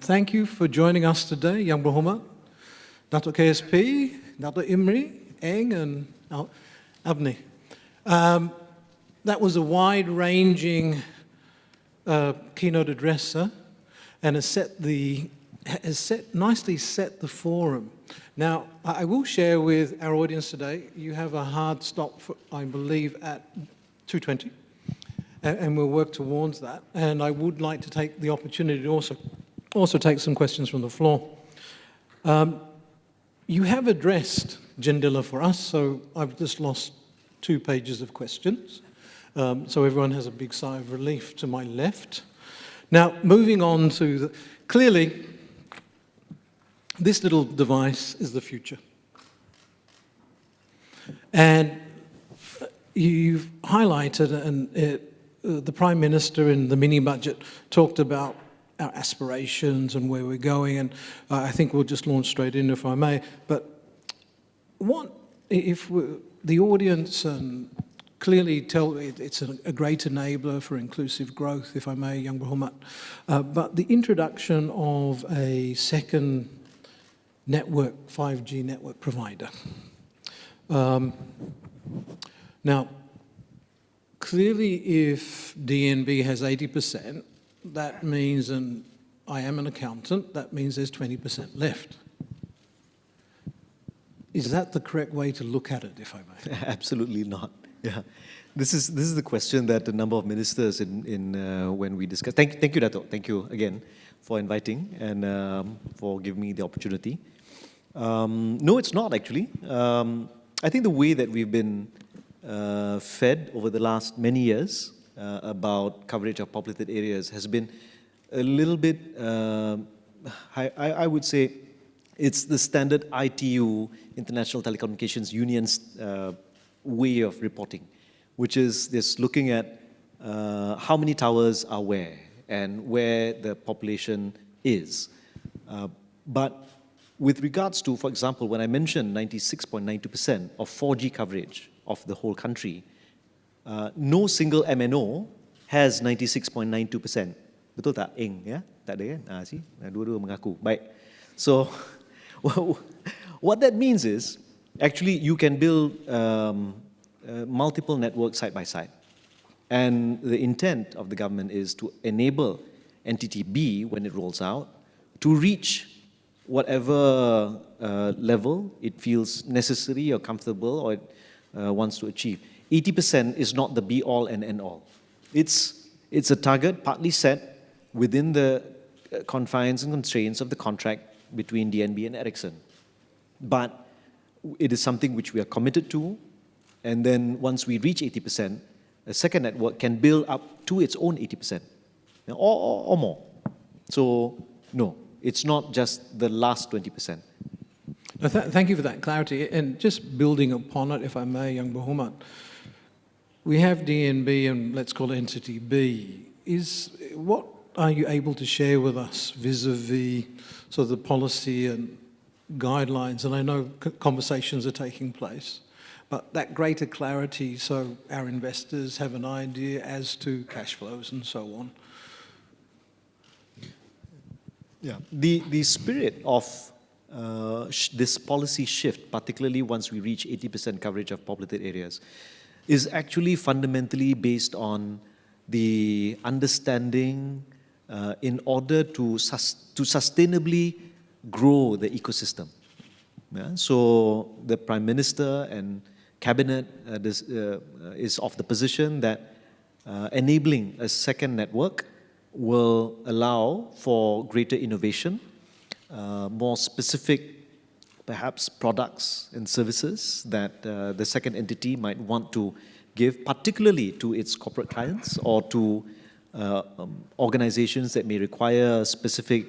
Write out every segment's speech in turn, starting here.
Thank you for joining us today, Yang Berhormat, Datuk KSP, Datuk Imri, Eng, and Avni. That was a wide-ranging keynote address, and has nicely set the forum. Now, I will share with our audience today, you have a hard stop, for, I believe, at 2:20, and we'll work towards that. And I would like to take the opportunity to also take some questions from the floor. You have addressed Jindila for us, so I've just lost 2 pages of questions. So everyone has a big sigh of relief to my left. Now, moving on to clearly, this little device is the future. And you've highlighted, and the Prime Minister in the mini-budget talked about our aspirations and where we're going, and I think we'll just launch straight in, if I may. But what if the audience clearly tell it's a great enabler for inclusive growth, if I may, Yang Berhormat, but the introduction of a second network, 5G network provider. Now, clearly if DNB has 80%, that means, and I am an accountant, that means there's 20% left. Is that the correct way to look at it, if I may? Absolutely not. Yeah, this is the question that a number of ministers when we discuss. Thank you, Dato'. Thank you again for inviting and for giving me the opportunity. No, it's not actually. I think the way that we've been fed over the last many years about coverage of populated areas has been a little bit, I would say, it's the standard ITU, International Telecommunications Union's way of reporting, which is this looking at how many towers are where and where the population is. But with regards to, for example, when I mentioned 96.92% of 4G coverage of the whole country, no single MNO has 96.92%. Betul tak, Eng? Ya? Tak ada kan? See? Dua-dua mengaku. Baik. So, what that means is, actually, you can build multiple networks side by side. And the intent of the government is to enable Entity B, when it rolls out, to reach whatever level it feels necessary or comfortable or it wants to achieve. 80% is not the be-all and end-all. It's a target partly set within the confines and constraints of the contract between DNB and Ericsson. But it is something which we are committed to, and then once we reach 80%, a second network can build up to its own 80%, or more. So, no, it's not just the last 20%. Thank you for that clarity. And just building upon it, if I may, Yang Berhormat, we have DNB and let's call it Entity B. What are you able to share with us vis-a-vis sort of the policy and guidelines? And I know conversations are taking place, but that greater clarity so our investors have an idea as to cash flows and so on. Yeah, the spirit of this policy shift, particularly once we reach 80% coverage of populated areas, is actually fundamentally based on the understanding in order to sustainably grow the ecosystem. Yeah? So the Prime Minister and Cabinet is of the position that enabling a second network will allow for greater innovation, more specific, perhaps, products and services that the second entity might want to give, particularly to its corporate clients or to organizations that may require specific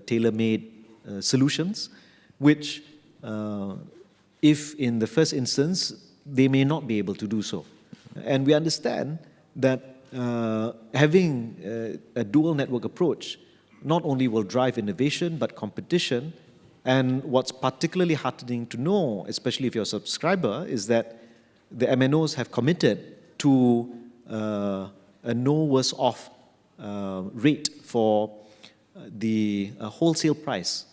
tailor-made solutions, which, if in the first instance, they may not be able to do so. And we understand that having a dual network approach not only will drive innovation, but competition. And what's particularly heartening to know, especially if you're a subscriber, is that the MNOs have committed to a no worse off rate for the wholesale price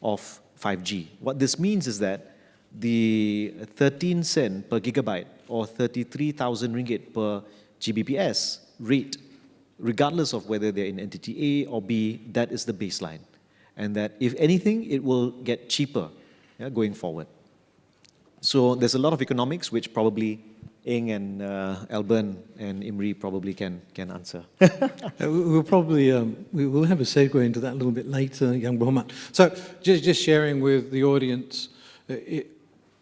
of 5G. What this means is that the 13 cent per gigabyte or 33,000 ringgit per Gbps rate, regardless of whether they're in entity A or B, that is the baseline. And that if anything, it will get cheaper going forward. So there's a lot of economics which probably Eng and Alban and Imri probably can answer. We'll probably we will have a segue into that a little bit later, young Muhammad. So just sharing with the audience, it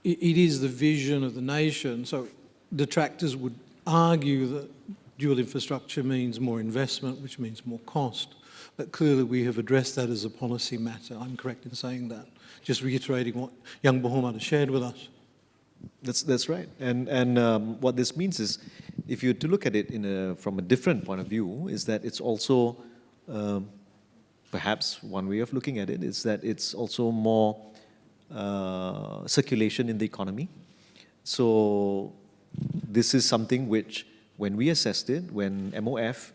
is the vision of the nation. So detractors would argue that dual infrastructure means more investment, which means more cost. But clearly we have addressed that as a policy matter. I'm correct in saying that. Just reiterating what young Muhammad has shared with us. That's right. And what this means is, if you were to look at it from a different point of view, is that it's also, perhaps one way of looking at it is that it's also more circulation in the economy. So this is something which, when we assessed it, when MOF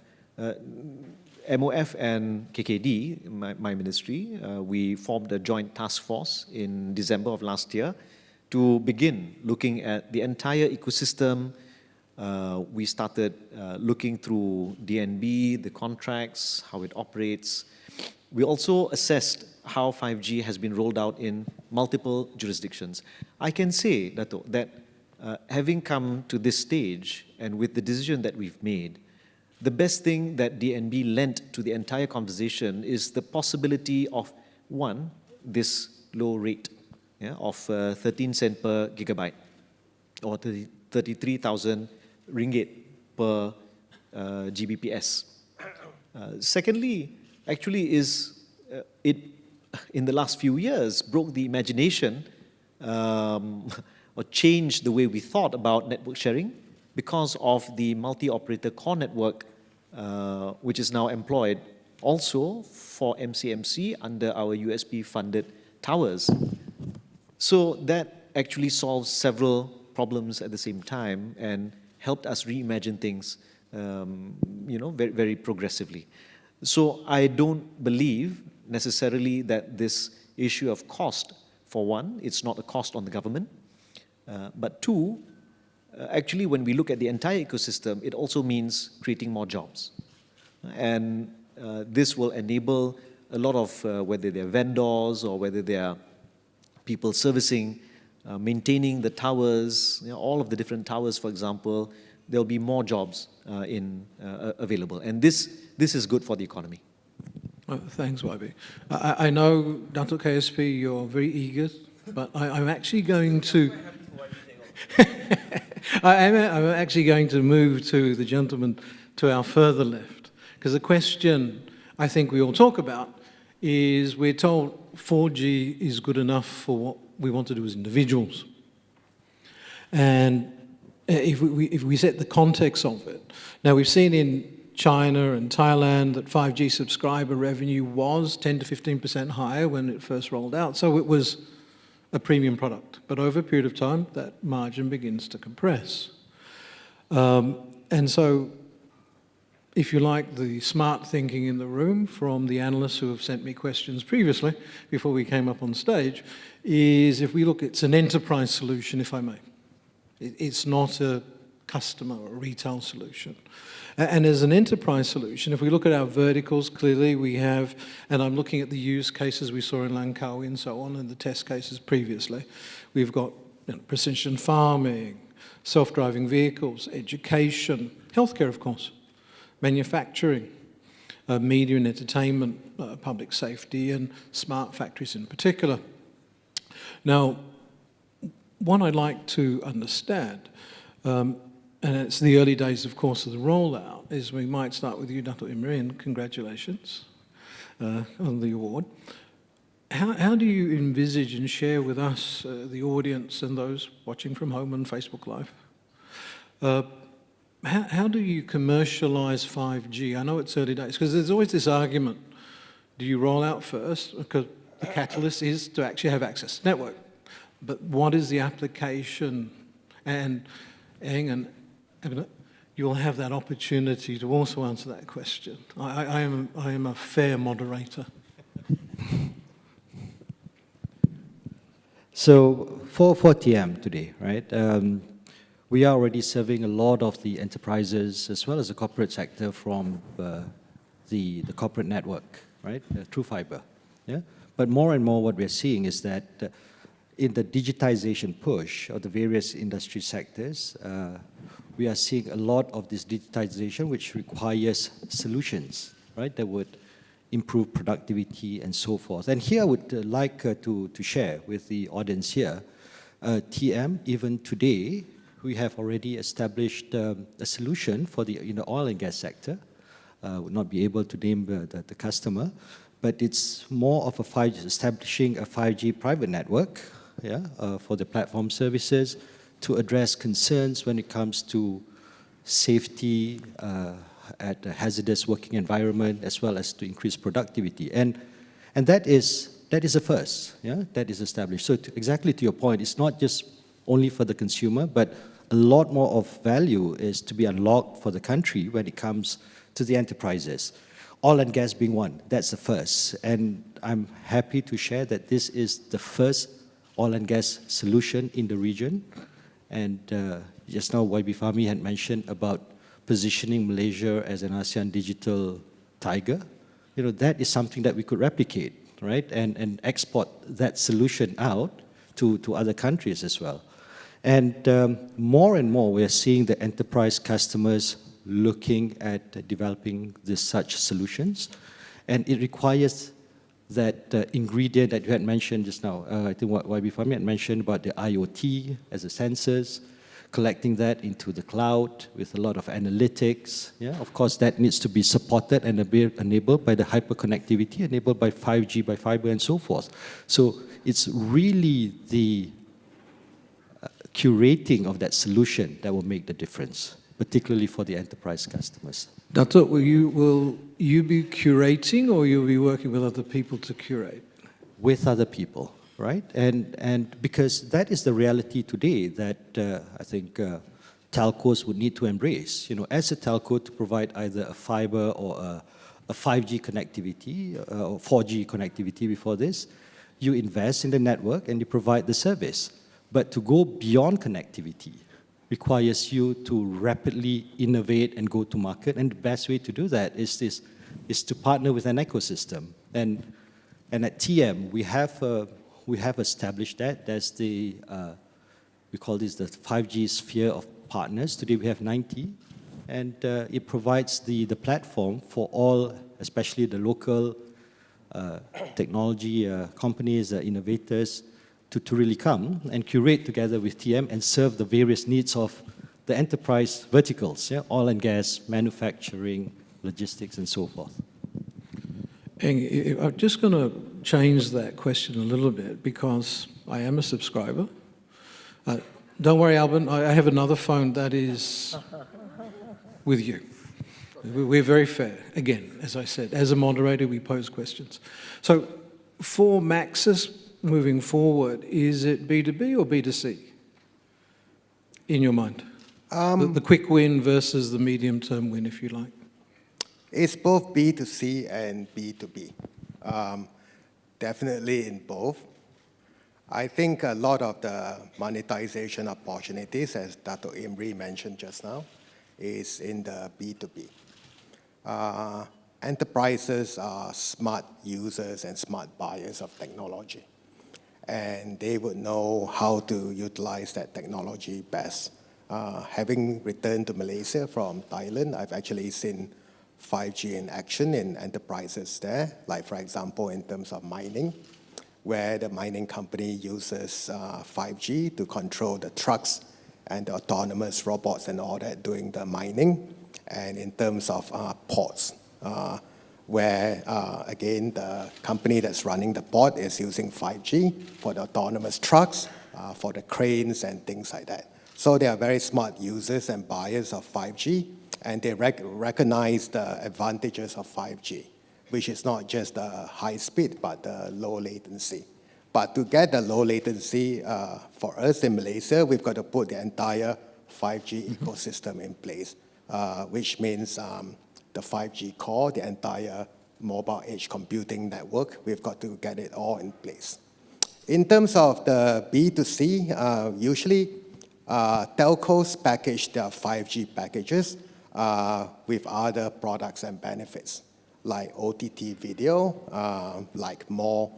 and KKD, my ministry, we formed a joint task force in December of last year to begin looking at the entire ecosystem. We started looking through DNB, the contracts, how it operates. We also assessed how 5G has been rolled out in multiple jurisdictions. I can say, Dato', that having come to this stage and with the decision that we've made, the best thing that DNB lent to the entire conversation is the possibility of, one, this low rate of 13 cent per gigabyte or 33,000 ringgit per Gbps. Secondly, actually is it, in the last few years, broke the imagination or changed the way we thought about network sharing because of the multi-operator core network, which is now employed also for MCMC under our USP-funded towers. So that actually solves several problems at the same time and helped us reimagine things, very, very progressively. So I don't believe necessarily that this issue of cost, for one, it's not a cost on the government, but two, actually when we look at the entire ecosystem, it also means creating more jobs. And this will enable a lot of, whether they're vendors or whether they are people servicing, maintaining the towers, all of the different towers, for example, there'll be more jobs available. And this is good for the economy. Thanks, YB. I know, Dato' KSP, you're very eager, but I'm actually going to... I'm actually going to move to the gentleman to our further left, because the question I think we all talk about is we're told 4G is good enough for what we want to do as individuals. And if we set the context of it, now we've seen in China and Thailand that 5G subscriber revenue was 10 to 15% higher when it first rolled out. So it was a premium product. But over a period of time, that margin begins to compress. And so, if you like, the smart thinking in the room from the analysts who have sent me questions previously, before we came up on stage, is if we look, it's an enterprise solution, if I may. It's not a customer or retail solution. And as an enterprise solution, if we look at our verticals, clearly we have, and I'm looking at the use cases we saw in Langkawi and so on, and the test cases previously, we've got precision farming, self-driving vehicles, education, healthcare, of course, manufacturing, media and entertainment, public safety, and smart factories in particular. Now, what I'd like to understand, and it's the early days, of course, of the rollout, is we might start with you, Dato' Imri, and congratulations on the award. How do you envisage and share with us, the audience and those watching from home on Facebook Live, how do you commercialize 5G? I know it's early days, because there's always this argument, do you roll out first? Because the catalyst is to actually have access to network. But what is the application? And Eng and you'll have that opportunity to also answer that question. I am a fair moderator. So for TM today, right, we are already serving a lot of the enterprises as well as the corporate sector from the corporate network, right, through fiber. Yeah? But more and more what we're seeing is that in the digitization push of the various industry sectors, we are seeing a lot of this digitization which requires solutions, right, that would improve productivity and so forth. And here I would like to share with the audience here, TM, even today, we have already established a solution for the oil and gas sector. Would not be able to name the customer, but it's more of establishing a 5G private network, yeah, for the platform services to address concerns when it comes to safety, at a hazardous working environment, as well as to increase productivity. And that is a first, yeah, that is established. So exactly to your point, it's not just only for the consumer, but a lot more of value is to be unlocked for the country when it comes to the enterprises. Oil and gas being one, that's the first. And I'm happy to share that this is the first oil and gas solution in the region. And just now, YB Fahmi had mentioned about positioning Malaysia as an ASEAN digital tiger. That is something that we could replicate, right? And export that solution out to other countries as well. And more and more, we are seeing the enterprise customers looking at developing such solutions. And it requires that ingredient that you had mentioned just now. I think what YB Fahmi had mentioned about the IoT as the sensors, collecting that into the cloud with a lot of analytics. Yeah, of course, that needs to be supported and enabled by the hyperconnectivity, enabled by 5G, by fiber, and so forth. So it's really the curating of that solution that will make the difference, particularly for the enterprise customers. Dato', will you be curating, or you'll be working with other people to curate? With other people. Right? And because that is the reality today that I think telcos would need to embrace. As a telco, to provide either a fiber or a 5G connectivity or 4G connectivity before this, you invest in the network and you provide the service. But to go beyond connectivity requires you to rapidly innovate and go to market. And the best way to do that is to partner with an ecosystem. And at TM, we have established that. There's we call this the 5G sphere of partners. Today we have 90, and it provides the platform for all, especially the local technology companies, innovators, to really come and curate together with TM and serve the various needs of the enterprise verticals, yeah? Oil and gas, manufacturing, logistics, and so forth. I'm just going to change that question a little bit because I am a subscriber. Don't worry, Alban, I have another phone that is with you. We're very fair. Again, as I said, as a moderator, we pose questions. So for Maxis moving forward, is it B2B or B2C in your mind? The quick win versus the medium-term win, if you like. It's both B2C and B2B. Definitely in both. I think a lot of the monetization opportunities, as Dato' Imri mentioned just now, is in the B2B. Enterprises are smart users and smart buyers of technology, and they would know how to utilize that technology best. Having returned to Malaysia from Thailand, I've actually seen 5G in action in enterprises there, like for example in terms of mining, where the mining company uses 5G to control the trucks and the autonomous robots and all that doing the mining, and in terms of ports, where again the company that's running the port is using 5G for the autonomous trucks, for the cranes and things like that. So they are very smart users and buyers of 5G, and they recognize the advantages of 5G, which is not just the high speed, but the low latency. But to get the low latency, for us in Malaysia, we've got to put the entire 5G ecosystem in place. which means the 5G core, the entire mobile edge computing network. We've got to get it all in place. In terms of the B2C, usually telcos package their 5G packages with other products and benefits, like OTT video, like more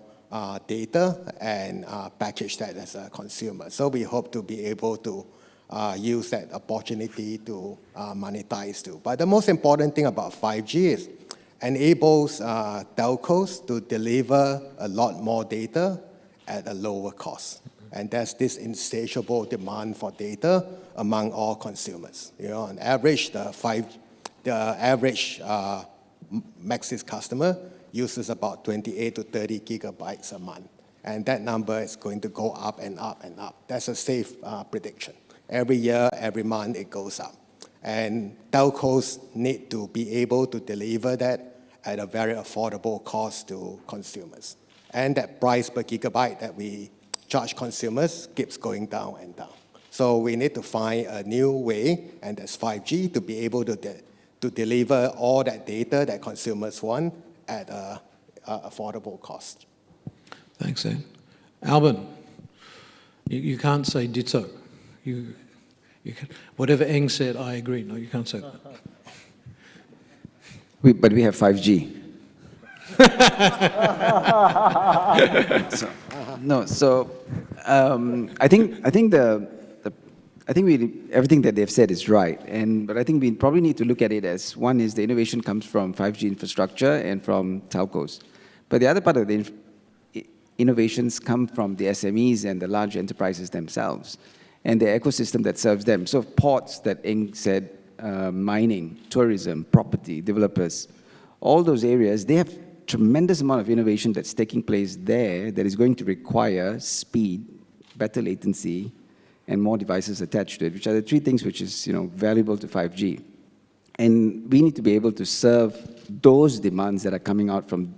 data, and package that as a consumer. So we hope to be able to use that opportunity to monetize too. But the most important thing about 5G is enables telcos to deliver a lot more data at a lower cost. And there's this insatiable demand for data among all consumers. You know, on average, the average Maxis customer uses about 28 to 30 gigabytes a month. And that number is going to go up and up and up. That's a safe prediction. Every year, every month, it goes up. And telcos need to be able to deliver that at a very affordable cost to consumers. And that price per gigabyte that we charge consumers keeps going down and down. So we need to find a new way, and that's 5G, to be able to deliver all that data that consumers want at an affordable cost. Thanks, Ed. Alban, you can't say ditto. You can, whatever Eng said, I agree. No, you can't say that. But we have 5G. I think everything that they've said is right, but I think we probably need to look at it as, one is the innovation comes from 5G infrastructure and from telcos, but the other part of the innovations come from the SMEs and the large enterprises themselves and the ecosystem that serves them. So ports that Eng said, mining, tourism, property, developers, all those areas, they have tremendous amount of innovation that's taking place there that is going to require speed, better latency, and more devices attached to it, which are the three things which is valuable to 5G. And we need to be able to serve those demands that are coming out from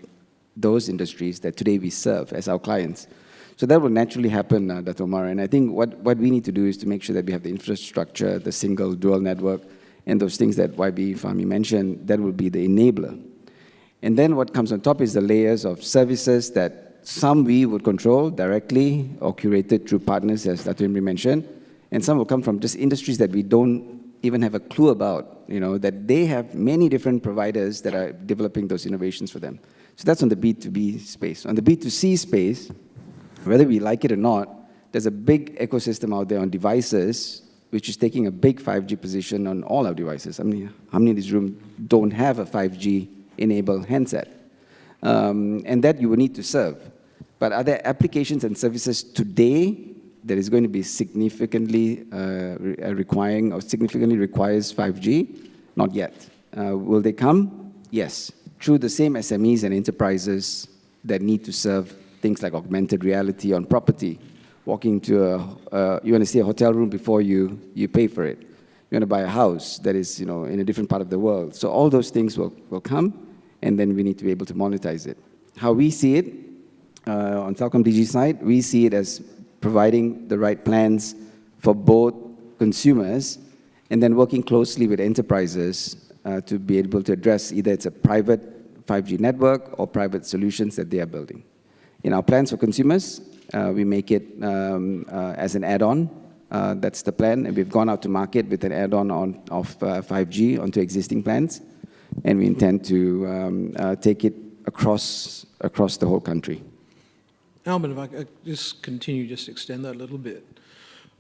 those industries that today we serve as our clients. So that will naturally happen, Dr. Omar. And I think what we need to do is to make sure that we have the infrastructure, the single dual network, and those things that YB Fahmi mentioned, that will be the enabler. And then what comes on top is the layers of services that some we would control directly or curated through partners, as Dr. Imri mentioned, and some will come from just industries that we don't even have a clue about, that they have many different providers that are developing those innovations for them. So that's on the B2B space. On the B2C space, whether we like it or not, there's a big ecosystem out there on devices which is taking a big 5G position on all our devices. I mean, how many in this room don't have a 5G-enabled handset? And that you will need to serve. But are there applications and services today that is going to be significantly requiring or significantly requires 5G? Not yet. Will they come? Yes. Through the same SMEs and enterprises that need to serve things like augmented reality on property. Walking to you want to see a hotel room before you pay for it. You want to buy a house that is in a different part of the world. So all those things will come, and then we need to be able to monetize it. How we see it, on Telkom DG side, we see it as providing the right plans for both consumers and then working closely with enterprises to be able to address either it's a private 5G network or private solutions that they are building. In our plans for consumers, we make it as an add-on. That's the plan, and we've gone out to market with an add-on of 5G onto existing plans, and we intend to take it across the whole country. Alban, if I could just extend that a little bit.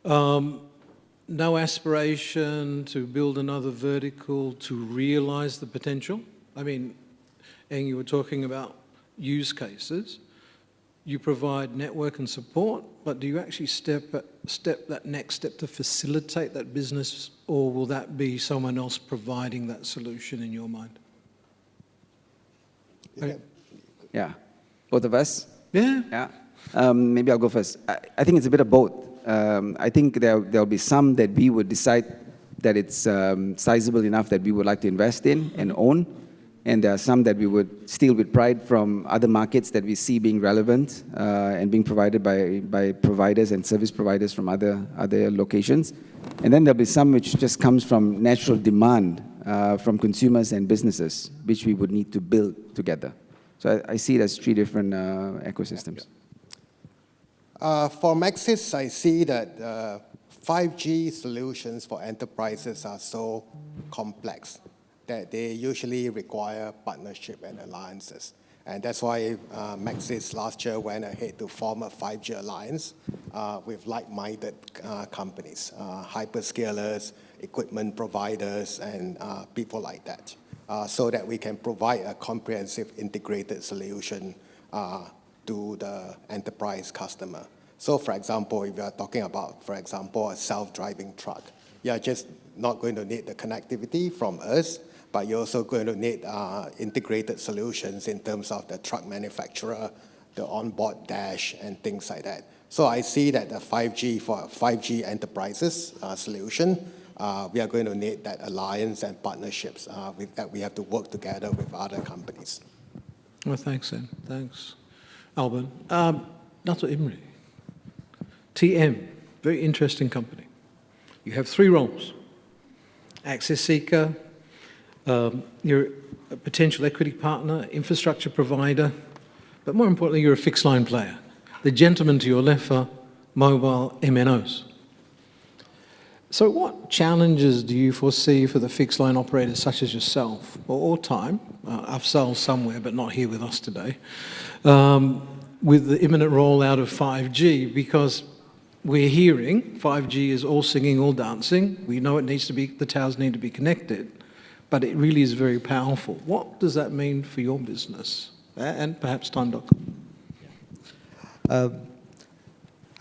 No aspiration to build another vertical to realize the potential? I mean, Eng, you were talking about use cases. You provide network and support, but do you actually step that next step to facilitate that business, or will that be someone else providing that solution in your mind? Okay. Yeah, both of us? Yeah. Maybe I'll go first. I think it's a bit of both. I think there'll be some that we would decide that it's sizable enough that we would like to invest in and own. And there are some that we would steal with pride from other markets that we see being relevant and being provided by providers and service providers from other locations. And then there'll be some which just comes from natural demand from consumers and businesses, which we would need to build together. So I see it as three different ecosystems. For Maxis, I see that 5G solutions for enterprises are so complex that they usually require partnership and alliances. And that's why Maxis last year went ahead to form a 5G alliance with like-minded companies, hyperscalers, equipment providers, and people like that, so that we can provide a comprehensive integrated solution to the enterprise customer. So for example, if you are talking about, for example, a self-driving truck, you're just not going to need the connectivity from us, but you're also going to need integrated solutions in terms of the truck manufacturer, the onboard dash, and things like that. So I see that the 5G for 5G enterprises solution, we are going to need that alliance and partnerships that we have to work together with other companies. Well, thanks, Sam. Thanks, Alban. Dato' Imri, TM, very interesting company. You have three roles: access seeker, you're a potential equity partner, infrastructure provider, but more importantly, you're a fixed line player. The gentlemen to your left are mobile MNOs. So what challenges do you foresee for the fixed line operators such as yourself, or time, Afzal somewhere, but not here with us today, with the imminent rollout of 5G? Because we're hearing 5G is all singing, all dancing. We know it needs to be, the towers need to be connected, but it really is very powerful. What does that mean for your business? And perhaps Tandok? I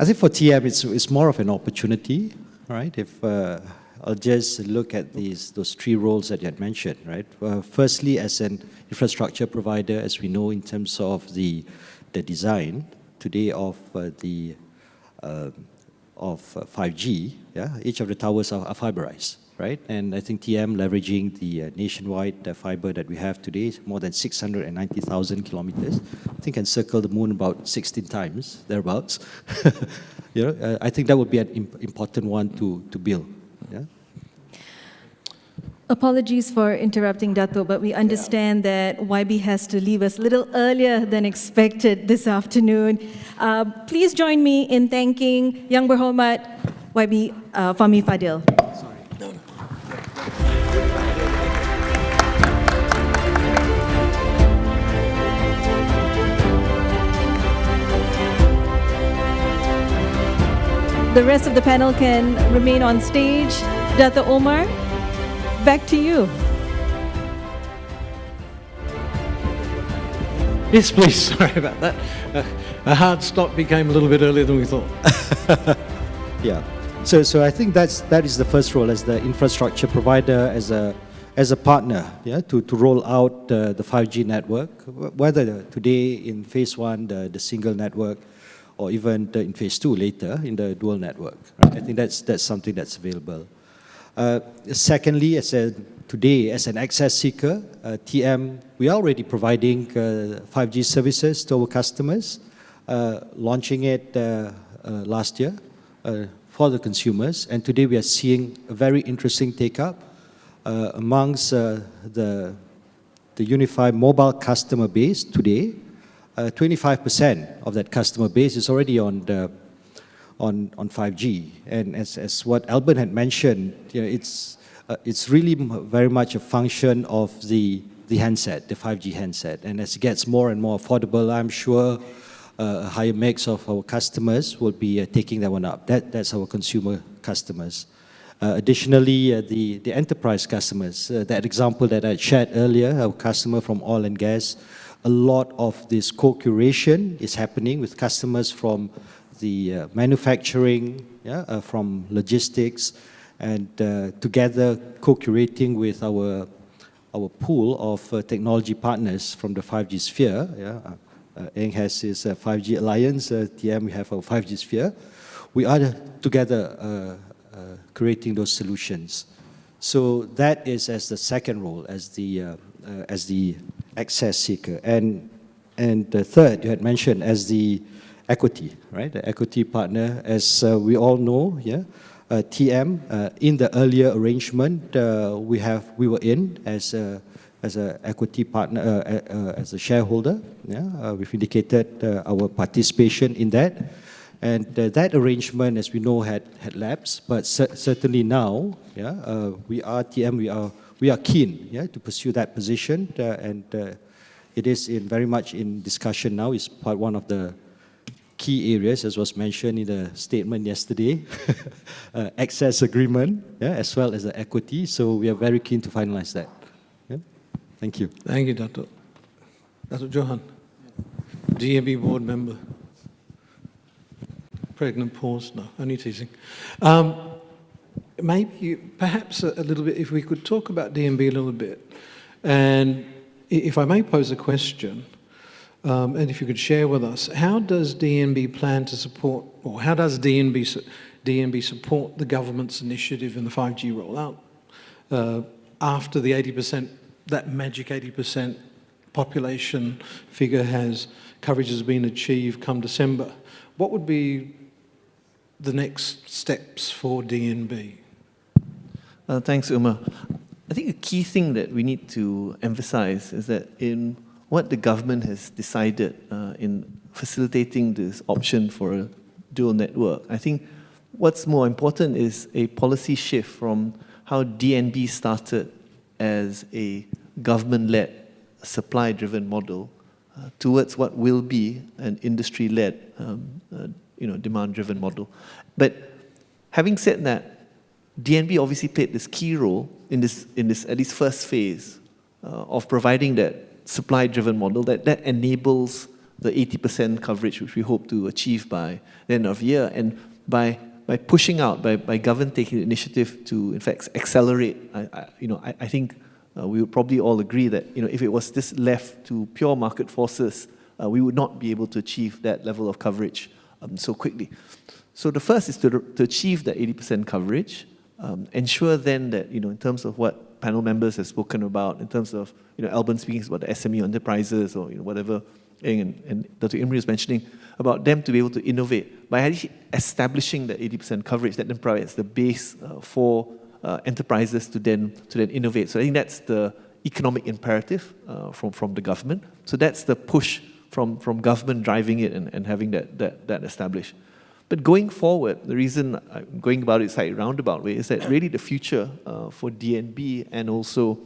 think for TM, it's more of an opportunity, right? If I'll just look at those three roles that you had mentioned, right? Firstly, as an infrastructure provider, as we know in terms of the design today of 5G, yeah, each of the towers are fiberized, right? And I think TM leveraging the nationwide fiber that we have today, more than 690,000 kilometers, I think can circle the moon about 16 times, thereabouts. You know, I think that would be an important one to build. Yeah. Apologies for interrupting, Dato', but we understand that YB has to leave us a little earlier than expected this afternoon. Please join me in thanking Yang Berhormat YB Fahmi Fadil. The rest of the panel can remain on stage. Dato' Omar, back to you. Yes, please. Sorry about that. A hard stop became a little bit earlier than we thought. Yeah. So I think that is the first role as the infrastructure provider, as a partner, yeah, to roll out the 5G network, whether today in phase one, the single network, or even in phase two later in the dual network. Right? I think that's something that's available. Secondly, today as an access seeker, TM, we are already providing 5G services to our customers, launching it last year for the consumers, and today we are seeing a very interesting take-up amongst the unified mobile customer base today. 25% of that customer base is already on 5G, and as what Alban had mentioned, you know, it's really very much a function of the handset, the 5G handset, and as it gets more and more affordable, I'm sure a higher mix of our customers will be taking that one up. That's our consumer customers. Additionally, the enterprise customers, that example that I shared earlier, our customer from oil and gas, a lot of this co-curation is happening with customers from the manufacturing, yeah, from logistics, and together co-curating with our pool of technology partners from the 5G sphere. Yeah. Eng has his 5G Alliance, TM, we have our 5G sphere. We are together creating those solutions. So that is as the second role, as the access seeker. And the third, you had mentioned as the equity, right? The equity partner, as we all know, yeah, TM, in the earlier arrangement, we were in as a equity partner, as a shareholder. Yeah, we've indicated our participation in that, and that arrangement, as we know, had lapsed. But certainly now, yeah, we are TM. We are keen, yeah, to pursue that position, and it is very much in discussion now. It's one of the key areas, as was mentioned in the statement yesterday, access agreement, yeah, as well as the equity. So we are very keen to finalize that. Yeah? Thank you. Thank you, Dato'. Dato' Johan, DNB board member. Pregnant pause? No, only teasing. Maybe, perhaps a little bit, if we could talk about DNB a little bit. And if I may pose a question, and if you could share with us, how does DNB plan to support, or how does DNB support the government's initiative in the 5G rollout after the 80%, that magic 80% population figure coverage has been achieved come December? What would be the next steps for DNB? Thanks, Umar. I think the key thing that we need to emphasize is that in what the government has decided in facilitating this option for a dual network, I think what's more important is a policy shift from how DNB started as a government-led, supply-driven model towards what will be an industry-led, demand-driven model. But having said that, DNB obviously played this key role in this at least first phase of providing that supply-driven model that enables the 80% coverage which we hope to achieve by the end of the year. And by pushing out, by government taking the initiative to in fact accelerate, I think we would probably all agree that if it was just left to pure market forces, we would not be able to achieve that level of coverage so quickly. So the first is to achieve that 80% coverage. Ensure then that, in terms of what panel members have spoken about, in terms of, Alban speaking about the SME enterprises or, whatever Eng and Dr. Imri was mentioning, about them to be able to innovate by actually establishing that 80% coverage that then provides the base for enterprises to then innovate. So I think that's the economic imperative from the government. So that's the push from government driving it and having that established. But going forward, the reason I'm going about it slightly roundabout way is that really the future for DNB and also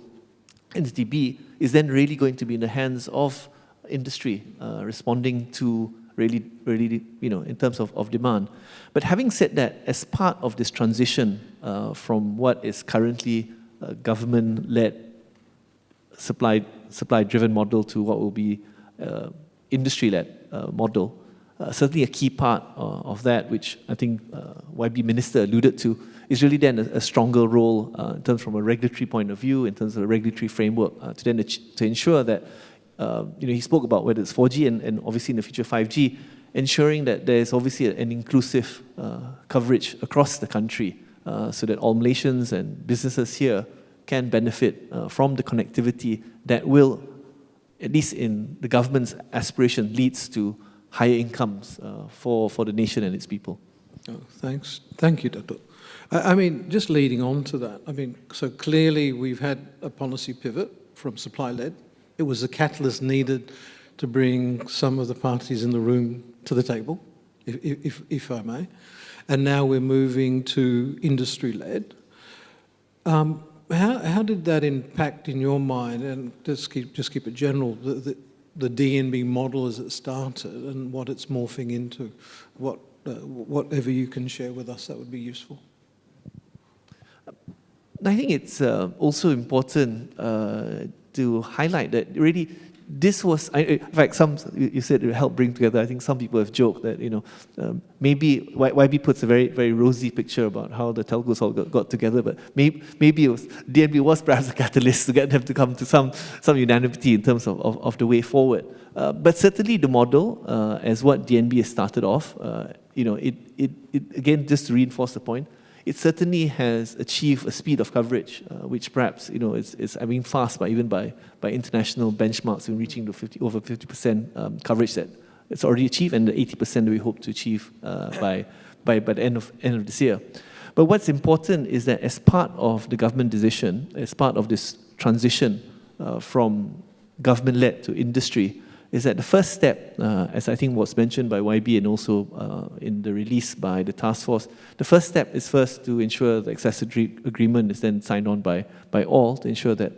NTB is then really going to be in the hands of industry responding to really, in terms of demand. But having said that, as part of this transition from what is currently a government-led supply-driven model to what will be industry-led model, certainly a key part of that, which I think YB Minister alluded to, is really then a stronger role in terms from a regulatory point of view, in terms of a regulatory framework, to ensure that, he spoke about whether it's 4G and obviously in the future 5G, ensuring that there's obviously an inclusive coverage across the country so that all Malaysians and businesses here can benefit from the connectivity that will, at least in the government's aspiration, leads to higher incomes for the nation and its people. Oh, thanks. Thank you, Dato'. I mean, just leading on to that, so clearly we've had a policy pivot from supply-led. It was a catalyst needed to bring some of the parties in the room to the table, if I may. And now we're moving to industry-led. How did that impact in your mind, and just keep it general, the DNB model as it started and what it's morphing into? Whatever you can share with us, that would be useful. I think it's also important to highlight that really this was, in fact, you said it helped bring together. I think some people have joked that, maybe YB puts a very, very rosy picture about how the telcos all got together, but maybe DNB was perhaps a catalyst to get them to come to some unanimity in terms of the way forward. But certainly the model, as what DNB has started off, it again, just to reinforce the point, it certainly has achieved a speed of coverage, which perhaps is fast, but even by international benchmarks, in reaching the over 50% coverage that it's already achieved, and the 80% that we hope to achieve by the end of this year. But what's important is that as part of the government decision, as part of this transition from government-led to industry, is that the first step, as I think was mentioned by YB and also in the release by the task force, the first step is first to ensure the access agreement is then signed on by all, to ensure that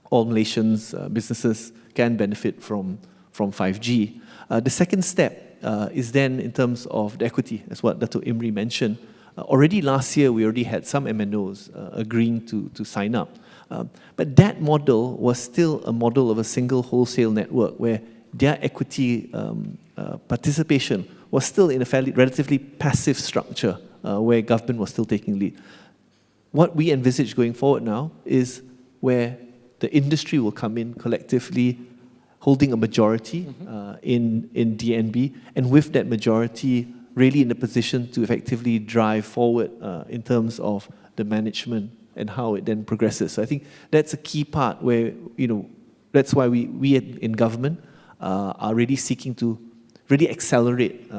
all Malaysians, businesses can benefit from 5G. The second step is then in terms of the equity, as what Dato' Imri mentioned. Already last year, we already had some MNOs agreeing to sign up. But that model was still a model of a single wholesale network where their equity participation was still in a fairly relatively passive structure where government was still taking lead. What we envisage going forward now is where the industry will come in collectively, holding a majority in DNB, and with that majority really in a position to effectively drive forward in terms of the management and how it then progresses. So I think that's a key part where, that's why we in government are really seeking to really accelerate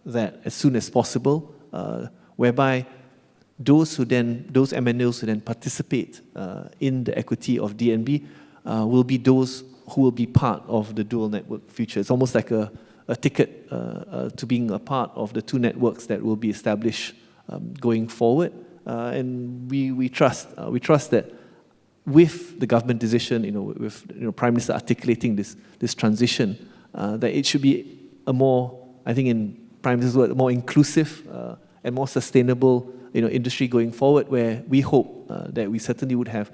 that as soon as possible, whereby those MNOs who then participate in the equity of DNB will be those who will be part of the dual network future. It's almost like a ticket to being a part of the two networks that will be established going forward. And we trust that with the government decision, with Prime Minister articulating this transition, that it should be a more, I think in Prime Minister's word, more inclusive and more sustainable industry going forward, where we hope that we certainly would have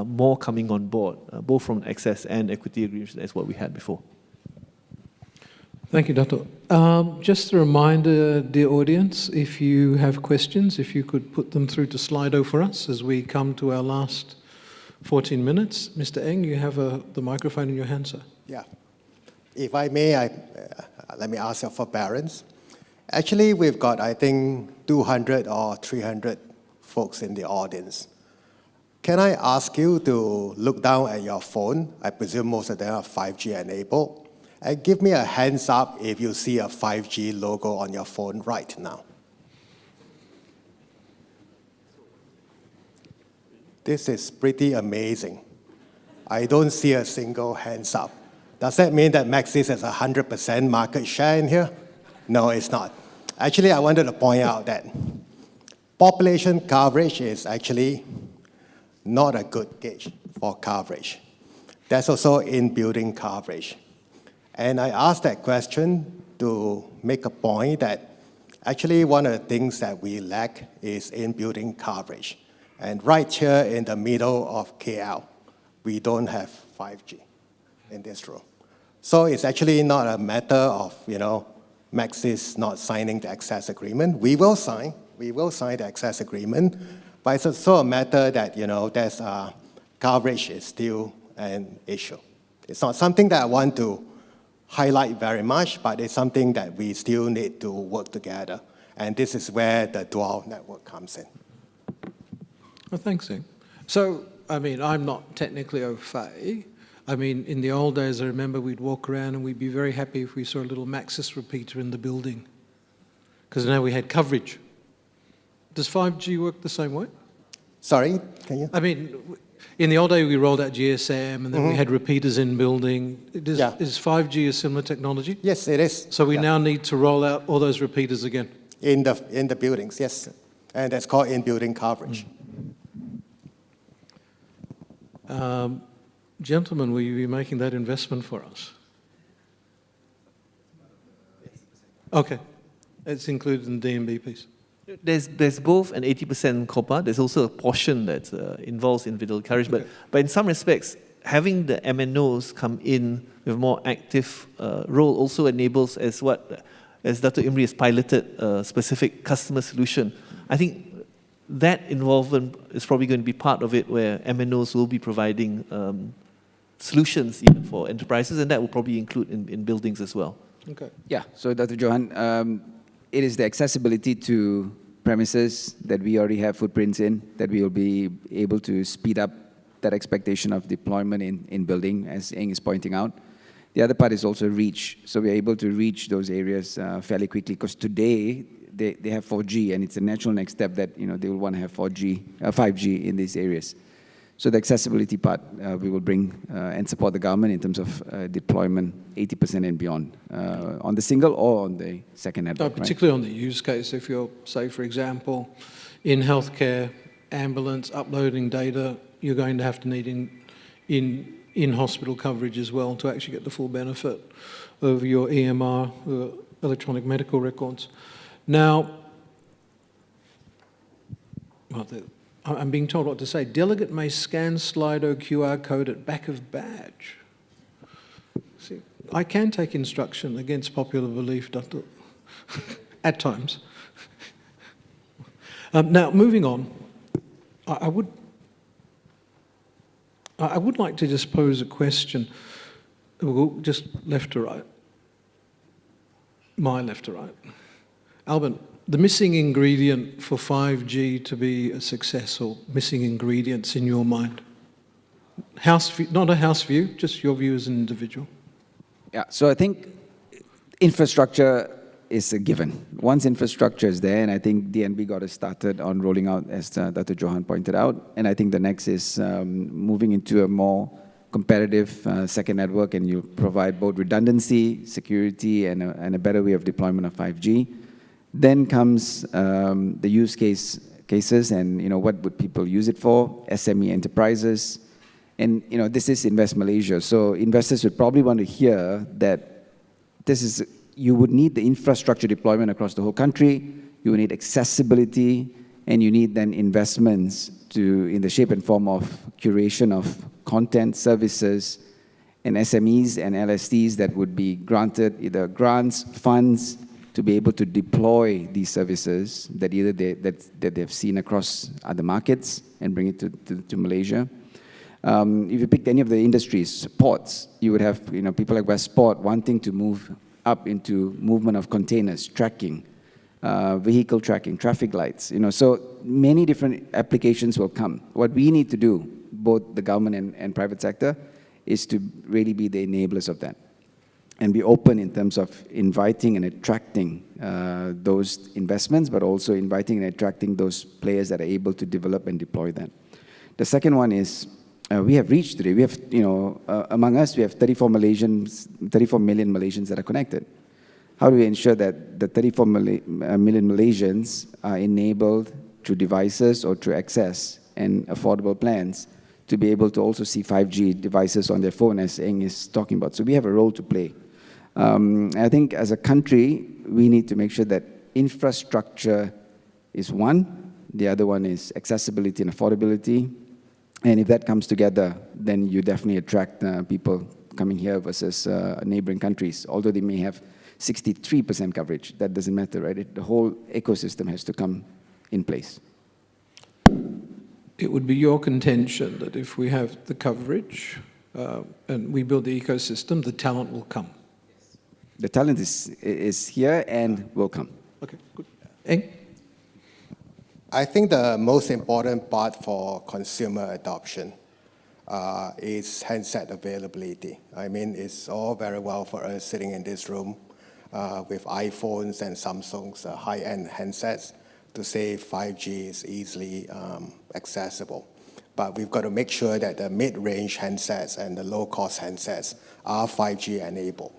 more coming on board, both from access and equity agreements as what we had before. Thank you, Dato'. Just a reminder, dear audience, if you have questions, if you could put them through to Slido for us as we come to our last 14 minutes. Mr. Eng, you have the microphone in your hand, sir. Yeah. If I may, let me ask your forbearance. Actually, we've got, I think, 200 or 300 folks in the audience. Can I ask you to look down at your phone? I presume most of them are 5G enabled. And give me a hands up if you see a 5G logo on your phone right now. This is pretty amazing. I don't see a single hands up. Does that mean that Maxis has 100% market share in here? No, it's not. Actually, I wanted to point out that population coverage is actually not a good gauge for coverage. There's also in-building coverage. And I asked that question to make a point that actually one of the things that we lack is in-building coverage. And right here in the middle of KL, we don't have 5G in this room. So it's actually not a matter of, Maxis not signing the access agreement. We will sign the access agreement, but it's also a matter that, there's coverage is still an issue. It's not something that I want to highlight very much, but it's something that we still need to work together. And this is where the dual network comes in. Well, thanks, Eng. So, I'm not technically au fait. In the old days, I remember we'd walk around and we'd be very happy if we saw a little Maxis repeater in the building, because now we had coverage. Does 5G work the same way? Sorry, can you? In the old day, we rolled out GSM, and then we had repeaters in building. Is 5G a similar technology? Yes, it is. So we now need to roll out all those repeaters again? In the buildings, yes. And that's called in-building coverage. Gentlemen, will you be making that investment for us? Okay. It's included in the DNB piece. There's both an 80% COPA. There's also a portion that involves individual coverage. Okay. But in some respects, having the MNOs come in with a more active role also enables, as Dato' Imri has piloted a specific customer solution. I think that involvement is probably going to be part of it, where MNOs will be providing solutions even for enterprises, and that will probably include in buildings as well. Okay. Yeah, so Dr. Johan, it is the accessibility to premises that we already have footprints in that we will be able to speed up that expectation of deployment in building, as Eng is pointing out. The other part is also reach. So we're able to reach those areas fairly quickly, because today they have 4G, and it's a natural next step that they will want to have 5G in these areas. So the accessibility part, we will bring and support the government in terms of deployment 80% and beyond, on the single or on the second network. No, particularly on the use case, if you're, say, for example, in healthcare, ambulance, uploading data, you're going to have to need in-hospital coverage as well to actually get the full benefit of your EMR, electronic medical records. Now, I'm being told what to say. Delegate may scan Slido QR code at back of badge. See, I can take instruction against popular belief, Dr. at times. Now, moving on, I would like to just pose a question. We'll go just left to right. My left to right. Alban, the missing ingredient for 5G to be a success, or missing ingredients in your mind? House view, not a house view, just your view as an individual. Yeah, so I think infrastructure is a given. Once infrastructure is there, and I think DNB got us started on rolling out, as Dr. Johan pointed out, and I think the next is moving into a more competitive second network, and you provide both redundancy, security, and a better way of deployment of 5G. Then comes the use cases, and what would people use it for? SME enterprises, and this is Invest Malaysia. So investors would probably want to hear that you would need the infrastructure deployment across the whole country. You would need accessibility, and you need then investments in the shape and form of curation of content, services, and SMEs and LSTs that would be granted either grants, funds, to be able to deploy these services that either that they've seen across other markets and bring it to Malaysia. If you picked any of the industries, ports, you would have people like Westport wanting to move up into movement of containers, tracking, vehicle tracking, traffic lights. So many different applications will come. What we need to do, both the government and private sector, is to really be the enablers of that, and be open in terms of inviting and attracting those investments, but also inviting and attracting those players that are able to develop and deploy that. The second one is we have reached today. We have, among us, we have 34 million Malaysians that are connected. How do we ensure that the 34 million Malaysians are enabled through devices or through access and affordable plans to be able to also see 5G devices on their phone, as Eng is talking about? So we have a role to play. I think as a country, we need to make sure that infrastructure is one. The other one is accessibility and affordability. And if that comes together, then you definitely attract people coming here versus neighboring countries. Although they may have 63% coverage, that doesn't matter, right? The whole ecosystem has to come in place. It would be your contention that if we have the coverage and we build the ecosystem, the talent will come. The talent is here and will come. Okay, good. Eng? I think the most important part for consumer adoption is handset availability. I mean, it's all very well for us sitting in this room with iPhones and Samsung's high-end handsets to say 5G is easily accessible. But we've got to make sure that the mid-range handsets and the low-cost handsets are 5G enabled.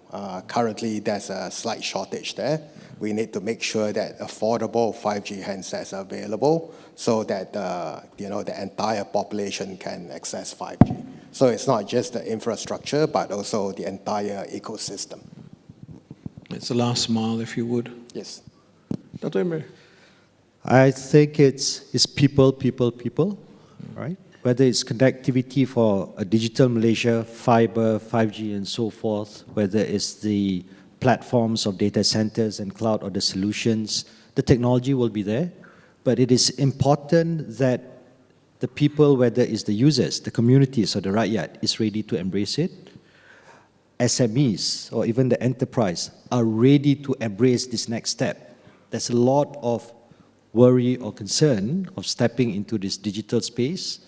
Currently, there's a slight shortage there. We need to make sure that affordable 5G handsets are available so that the entire population can access 5G. So it's not just the infrastructure, but also the entire ecosystem. It's the last mile, if you would. Yes. Dr. Emre? I think it's people, right? Whether it's connectivity for a digital Malaysia, fiber, 5G, and so forth, whether it's the platforms of data centers and cloud or the solutions, the technology will be there. But it is important that the people, whether it's the users, the communities, or the rakyat, is ready to embrace it. SMEs, or even the enterprise, are ready to embrace this next step. There's a lot of worry or concern of stepping into this digital space.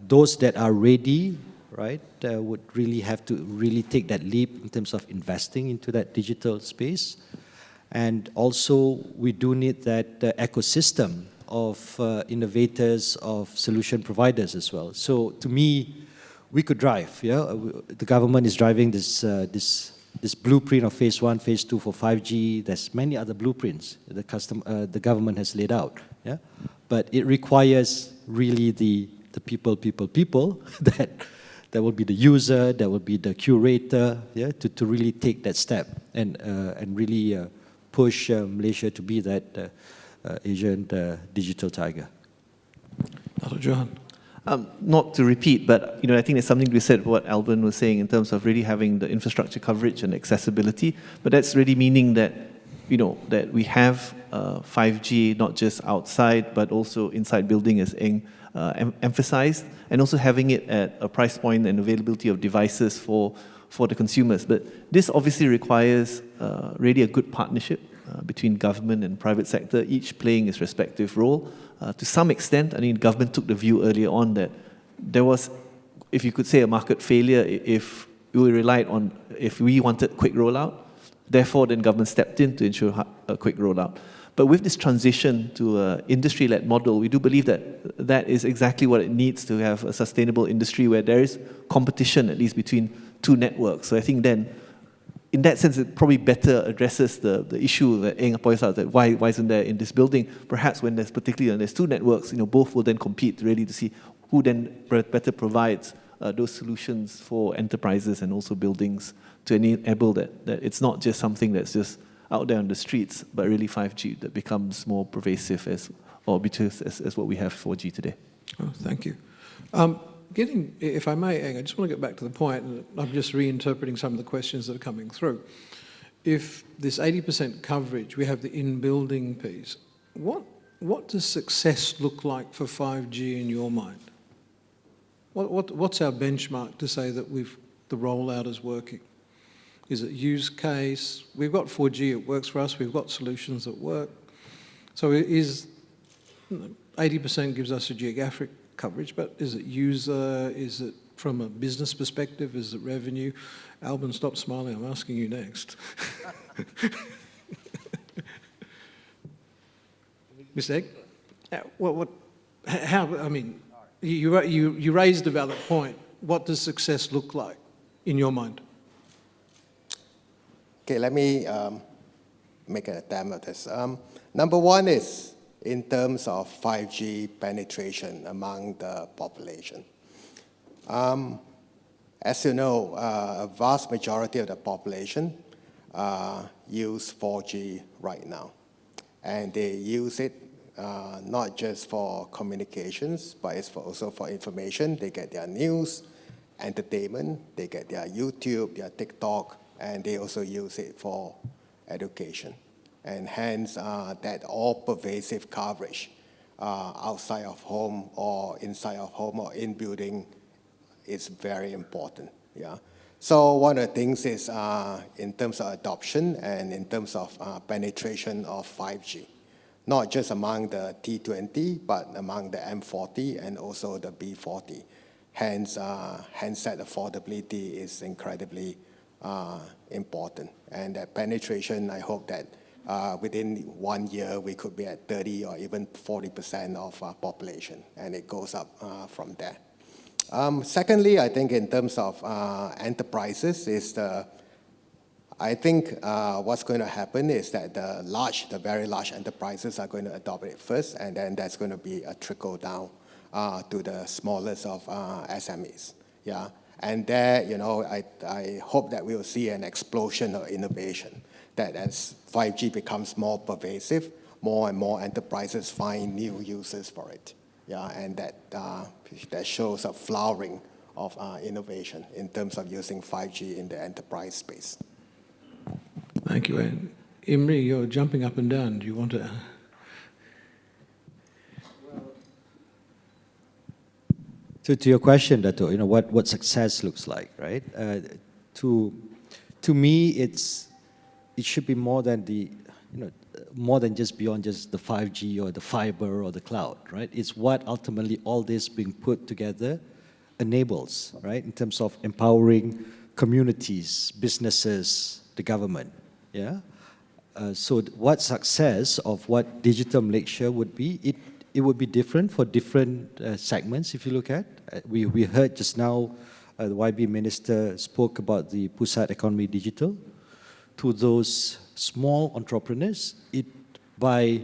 Those that are ready, right, would really have to really take that leap in terms of investing into that digital space. And also, we do need that ecosystem of innovators, of solution providers as well. So to me, we could drive. Yeah, the government is driving this blueprint of phase 1, phase 2 for 5G. There's many other blueprints the government has laid out. Yeah, but it requires really the people that will be the user, that will be the curator, yeah, to really take that step and really push Malaysia to be that Asian digital tiger. Dr. Johan. Not to repeat, but I think there's something to be said for what Alban was saying in terms of really having the infrastructure coverage and accessibility. But that's really meaning that that we have 5G not just outside but also inside building, as Eng emphasized, and also having it at a price point and availability of devices for the consumers. But this obviously requires really a good partnership between government and private sector, each playing its respective role. To some extent, I mean, government took the view earlier on that there was, if you could say, a market failure if we relied on, if we wanted quick rollout. Therefore, then government stepped in to ensure a quick rollout. But with this transition to an industry-led model, we do believe that that is exactly what it needs to have a sustainable industry where there is competition, at least between two networks. So I think then, in that sense, it probably better addresses the issue that Eng points out, that why isn't there in this building? Perhaps when there's two networks, both will then compete really to see who then better provides those solutions for enterprises and also buildings to enable that it's not just something that's just out there on the streets, but really 5G that becomes more pervasive as what we have 4G today. Oh, thank you. If I may, Eng, I just want to get back to the point, and I'm just reinterpreting some of the questions that are coming through. If this 80% coverage, we have the in-building piece, what does success look like for 5G in your mind? What's our benchmark to say that the rollout is working? Is it use case? We've got 4G, it works for us, we've got solutions that work. So 80% gives us a geographic coverage, but is it user, is it from a business perspective, is it revenue? Alban, stop smiling, I'm asking you next. Mr. Egg? You raised a valid point. What does success look like in your mind? Okay, let me make an attempt at this. Number one is in terms of 5G penetration among the population. As you know, a vast majority of the population use 4G right now. And they use it not just for communications, but it's also for information. They get their news, entertainment, they get their YouTube, their TikTok, and they also use it for education. And hence, that all-pervasive coverage outside of home or inside of home or in building is very important. Yeah. So one of the things is in terms of adoption and in terms of penetration of 5G, not just among the T20, but among the M40 and also the B40. Hence, handset affordability is incredibly important. And that penetration, I hope that within 1 year, we could be at 30 or even 40% of our population, and it goes up from there. Secondly, I think in terms of enterprises, I think what's going to happen is that the very large enterprises are going to adopt it first, and then there's going to be a trickle down to the smallest of SMEs. Yeah. And there, I hope that we will see an explosion of innovation, that as 5G becomes more pervasive, more and more enterprises find new uses for it. Yeah, and that shows a flowering of innovation in terms of using 5G in the enterprise space. Thank you, Eng. Imri, you're jumping up and down. Do you want to... To your question, Dato', what success looks like, right? To me, it should be more than more than just beyond just the 5G or the fiber or the cloud, right? It's what ultimately all this being put together enables, right? In terms of empowering communities, businesses, the government, yeah? What success of what Digital Malaysia would be, it would be different for different segments if you look at. We heard just now the YB minister spoke about the Pusat Economy Digital. To those small entrepreneurs, by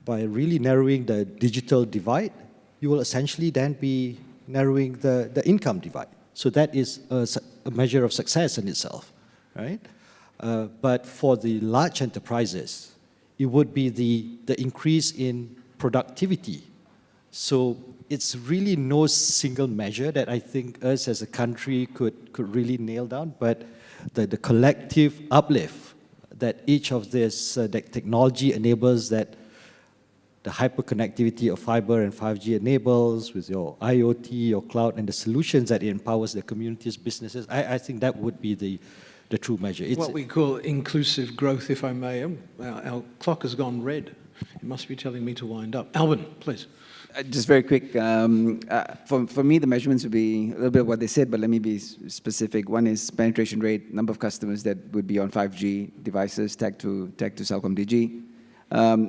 really narrowing the digital divide, you will essentially then be narrowing the income divide. So that is a measure of success in itself, right? But for the large enterprises, it would be the increase in productivity. So it's really no single measure that I think us as a country could really nail down, but the collective uplift that each of this that technology enables, that the hyperconnectivity of fiber and 5G enables with your IoT, your cloud, and the solutions that it empowers the communities, businesses, I think that would be the true measure. It's what we call inclusive growth, if I may. Our clock has gone red. It must be telling me to wind up. Alvin, please. Just very quick, for me, the measurements would be a little bit what they said, but let me be specific. One is penetration rate, number of customers that would be on 5G devices, tagged to Celcom Digi.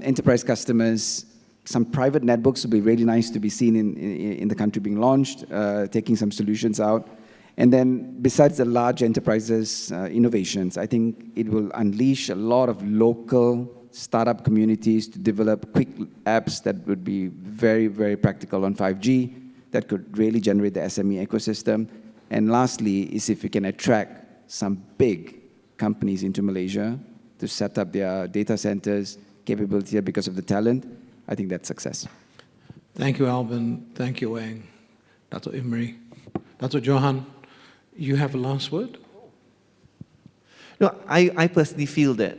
Enterprise customers, some private netbooks would be really nice to be seen in the country being launched, taking some solutions out. And then besides the large enterprises innovations, I think it will unleash a lot of local startup communities to develop quick apps that would be very, very practical on 5G, that could really generate the SME ecosystem. And lastly is if we can attract some big companies into Malaysia to set up their data centers, capability here because of the talent, I think that's success. Thank you, Alvin. Thank you, Wang. Dato' Imri. Dato' Johan, you have a last word? No, I personally feel that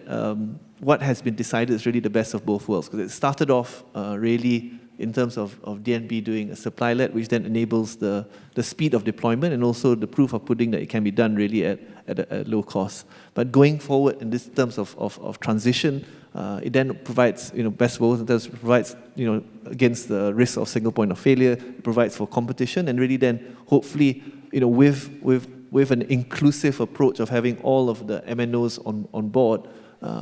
what has been decided is really the best of both worlds, because it started off really in terms of DNB doing a supply-led, which then enables the speed of deployment and also the proof of pudding that it can be done really at a low cost. But going forward in this terms of transition, it then provides best of both in terms of provides against the risk of single point of failure, it provides for competition, and really then hopefully with an inclusive approach of having all of the MNOs on board,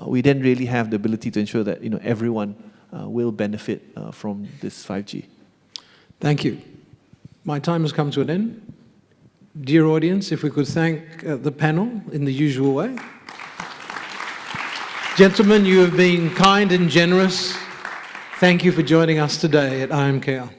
we then really have the ability to ensure that everyone will benefit from this 5G. Thank you. My time has come to an end. Dear audience, if we could thank the panel in the usual way. Gentlemen, you have been kind and generous. Thank you for joining us today at IMKL.